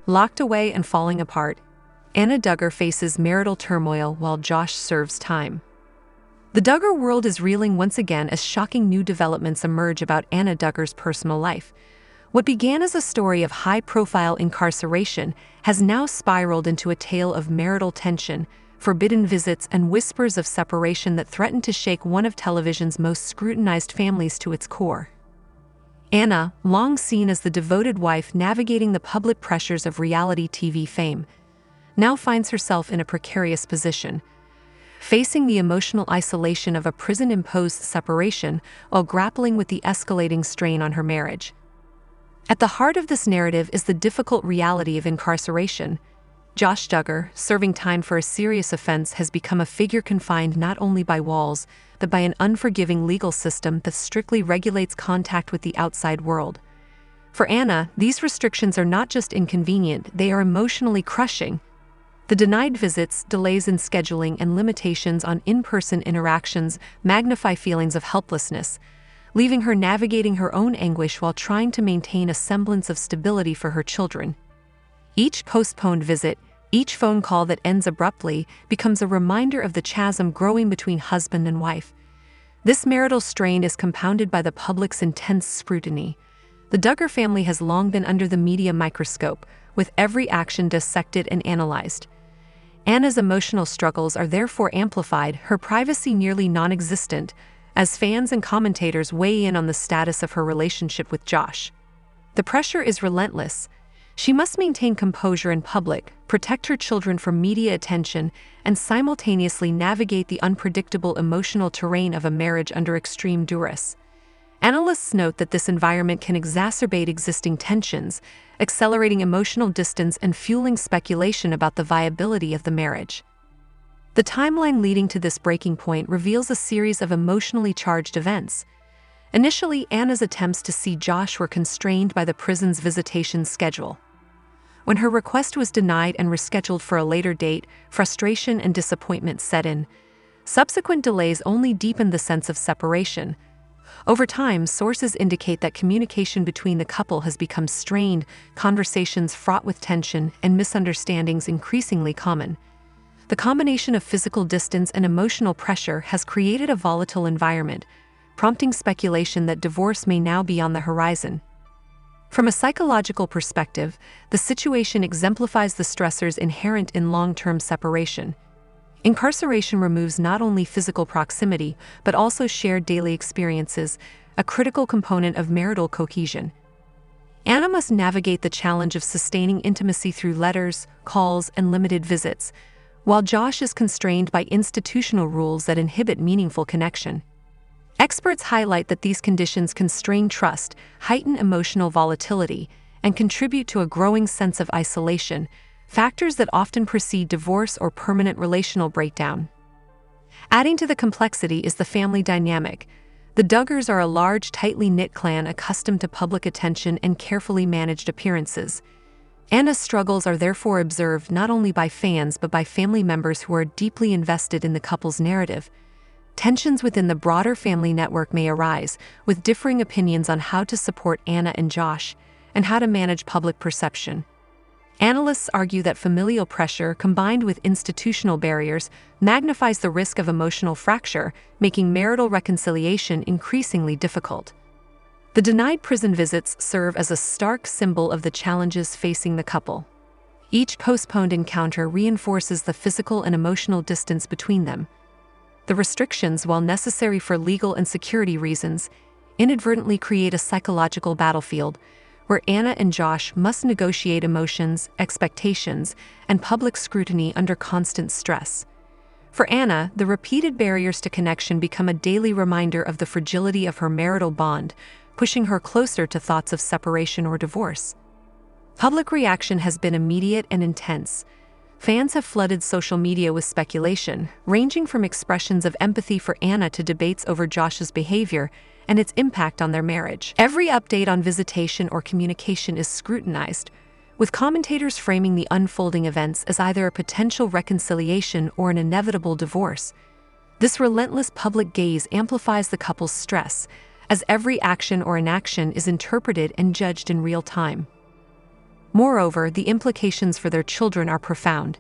Locked away and falling apart, Anna Duggar faces marital turmoil while Josh serves time. The Duggar world is reeling once again as shocking new developments emerge about Anna Duggar's personal life. What began as a story of high-profile incarceration has now spiraled into a tale of marital tension, forbidden visits, and whispers of separation that threaten to shake one of television's most scrutinized families to its core. Anna, long seen as the devoted wife navigating the public pressures of reality TV fame, now finds herself in a precarious position, facing the emotional isolation of a prison-imposed separation while grappling with the escalating strain on her marriage. At the heart of this narrative is the difficult reality of incarceration. Josh Duggar, serving time for a serious offense, has become a figure confined not only by walls, but by an unforgiving legal system that strictly regulates contact with the outside world. For Anna, these restrictions are not just inconvenient, they are emotionally crushing. The denied visits, delays in scheduling, and limitations on in-person interactions magnify feelings of helplessness, leaving her navigating her own anguish while trying to maintain a semblance of stability for her children. Each postponed visit, each phone call that ends abruptly, becomes a reminder of the chasm growing between husband and wife. This marital strain is compounded by the public's intense scrutiny. The Duggar family has long been under the media microscope, with every action dissected and analyzed. Anna's emotional struggles are therefore amplified, her privacy nearly non-existent, as fans and commentators weigh in on the status of her relationship with Josh. The pressure is relentless. She must maintain composure in public, protect her children from media attention, and simultaneously navigate the unpredictable emotional terrain of a marriage under extreme duress. Analysts note that this environment can exacerbate existing tensions, accelerating emotional distance and fueling speculation about the viability of the marriage. The timeline leading to this breaking point reveals a series of emotionally charged events. Initially, Anna's attempts to see Josh were constrained by the prison's visitation schedule. When her request was denied and rescheduled for a later date, frustration and disappointment set in. Subsequent delays only deepened the sense of separation. Over time, sources indicate that communication between the couple has become strained, conversations fraught with tension, and misunderstandings increasingly common. The combination of physical distance and emotional pressure has created a volatile environment, prompting speculation that divorce may now be on the horizon. From a psychological perspective, the situation exemplifies the stressors inherent in long-term separation. Incarceration removes not only physical proximity, but also shared daily experiences, a critical component of marital cohesion. Anna must navigate the challenge of sustaining intimacy through letters, calls, and limited visits, while Josh is constrained by institutional rules that inhibit meaningful connection. Experts highlight that these conditions constrain trust, heighten emotional volatility, and contribute to a growing sense of isolation, factors that often precede divorce or permanent relational breakdown. Adding to the complexity is the family dynamic. The Duggars are a large, tightly knit clan accustomed to public attention and carefully managed appearances. Anna's struggles are therefore observed not only by fans but by family members who are deeply invested in the couple's narrative. Tensions within the broader family network may arise, with differing opinions on how to support Anna and Josh, and how to manage public perception. Analysts argue that familial pressure, combined with institutional barriers, magnifies the risk of emotional fracture, making marital reconciliation increasingly difficult. The denied prison visits serve as a stark symbol of the challenges facing the couple. Each postponed encounter reinforces the physical and emotional distance between them. The restrictions, while necessary for legal and security reasons, inadvertently create a psychological battlefield where Anna and Josh must negotiate emotions, expectations, and public scrutiny under constant stress. For Anna, the repeated barriers to connection become a daily reminder of the fragility of her marital bond, pushing her closer to thoughts of separation or divorce. Public reaction has been immediate and intense. Fans have flooded social media with speculation, ranging from expressions of empathy for Anna to debates over Josh's behavior and its impact on their marriage. Every update on visitation or communication is scrutinized, with commentators framing the unfolding events as either a potential reconciliation or an inevitable divorce. This relentless public gaze amplifies the couple's stress, as every action or inaction is interpreted and judged in real time. Moreover, the implications for their children are profound.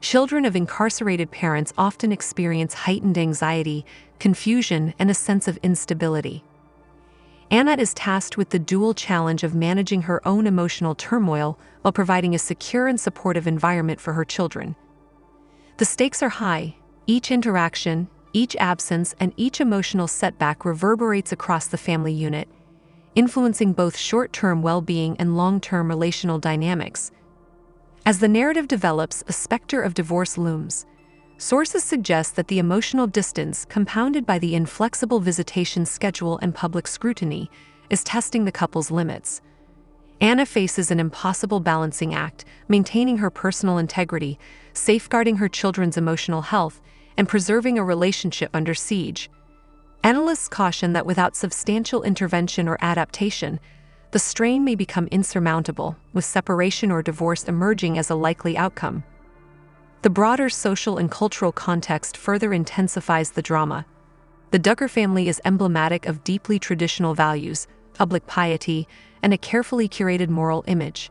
Children of incarcerated parents often experience heightened anxiety, confusion, and a sense of instability. Anna is tasked with the dual challenge of managing her own emotional turmoil while providing a secure and supportive environment for her children. The stakes are high. Each interaction, each absence, and each emotional setback reverberates across the family unit, influencing both short-term well-being and long-term relational dynamics. As the narrative develops, a specter of divorce looms. Sources suggest that the emotional distance, compounded by the inflexible visitation schedule and public scrutiny, is testing the couple's limits. Anna faces an impossible balancing act, maintaining her personal integrity, safeguarding her children's emotional health, and preserving a relationship under siege. Analysts caution that without substantial intervention or adaptation, the strain may become insurmountable, with separation or divorce emerging as a likely outcome. The broader social and cultural context further intensifies the drama. The Duggar family is emblematic of deeply traditional values, public piety, and a carefully curated moral image.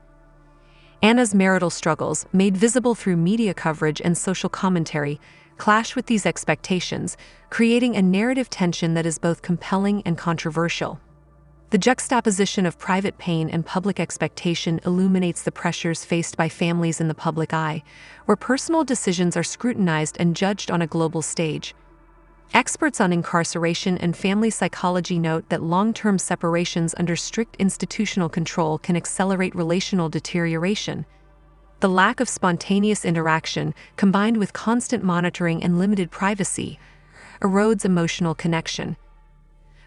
Anna's marital struggles, made visible through media coverage and social commentary, clash with these expectations, creating a narrative tension that is both compelling and controversial. The juxtaposition of private pain and public expectation illuminates the pressures faced by families in the public eye, where personal decisions are scrutinized and judged on a global stage. Experts on incarceration and family psychology note that long-term separations under strict institutional control can accelerate relational deterioration. The lack of spontaneous interaction, combined with constant monitoring and limited privacy, erodes emotional connection.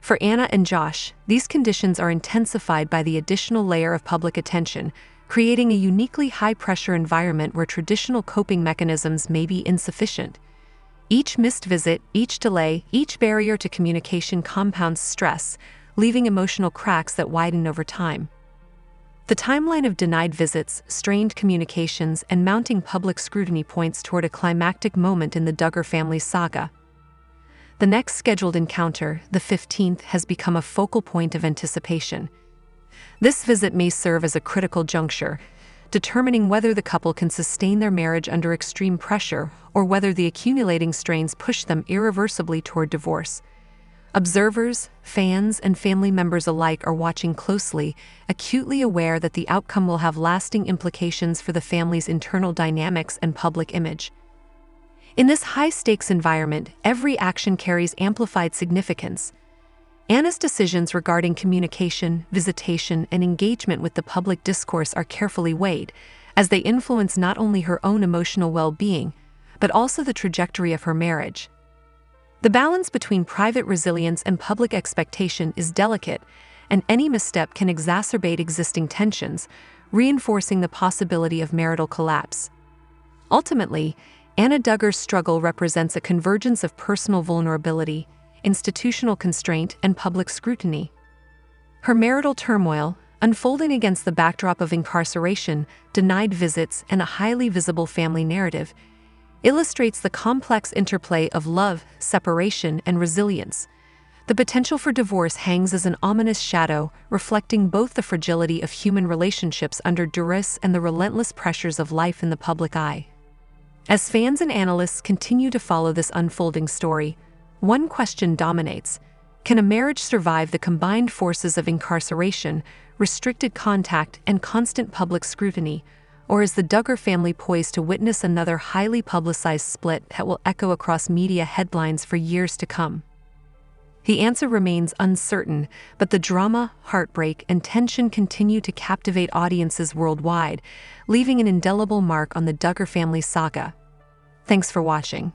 For Anna and Josh, these conditions are intensified by the additional layer of public attention, creating a uniquely high-pressure environment where traditional coping mechanisms may be insufficient. Each missed visit, each delay, each barrier to communication compounds stress, leaving emotional cracks that widen over time. The timeline of denied visits, strained communications, and mounting public scrutiny points toward a climactic moment in the Duggar family's saga. The next scheduled encounter, the 15th, has become a focal point of anticipation. This visit may serve as a critical juncture, determining whether the couple can sustain their marriage under extreme pressure or whether the accumulating strains push them irreversibly toward divorce. Observers, fans, and family members alike are watching closely, acutely aware that the outcome will have lasting implications for the family's internal dynamics and public image. In this high-stakes environment, every action carries amplified significance. Anna's decisions regarding communication, visitation, and engagement with the public discourse are carefully weighed, as they influence not only her own emotional well-being, but also the trajectory of her marriage. The balance between private resilience and public expectation is delicate, and any misstep can exacerbate existing tensions, reinforcing the possibility of marital collapse. Ultimately, Anna Duggar's struggle represents a convergence of personal vulnerability, institutional constraint, and public scrutiny. Her marital turmoil, unfolding against the backdrop of incarceration, denied visits, and a highly visible family narrative, illustrates the complex interplay of love, separation, and resilience. The potential for divorce hangs as an ominous shadow, reflecting both the fragility of human relationships under duress and the relentless pressures of life in the public eye. As fans and analysts continue to follow this unfolding story, one question dominates: can a marriage survive the combined forces of incarceration, restricted contact, and constant public scrutiny, or is the Duggar family poised to witness another highly publicized split that will echo across media headlines for years to come? The answer remains uncertain, but the drama, heartbreak, and tension continue to captivate audiences worldwide, leaving an indelible mark on the Duggar family saga. Thanks for watching.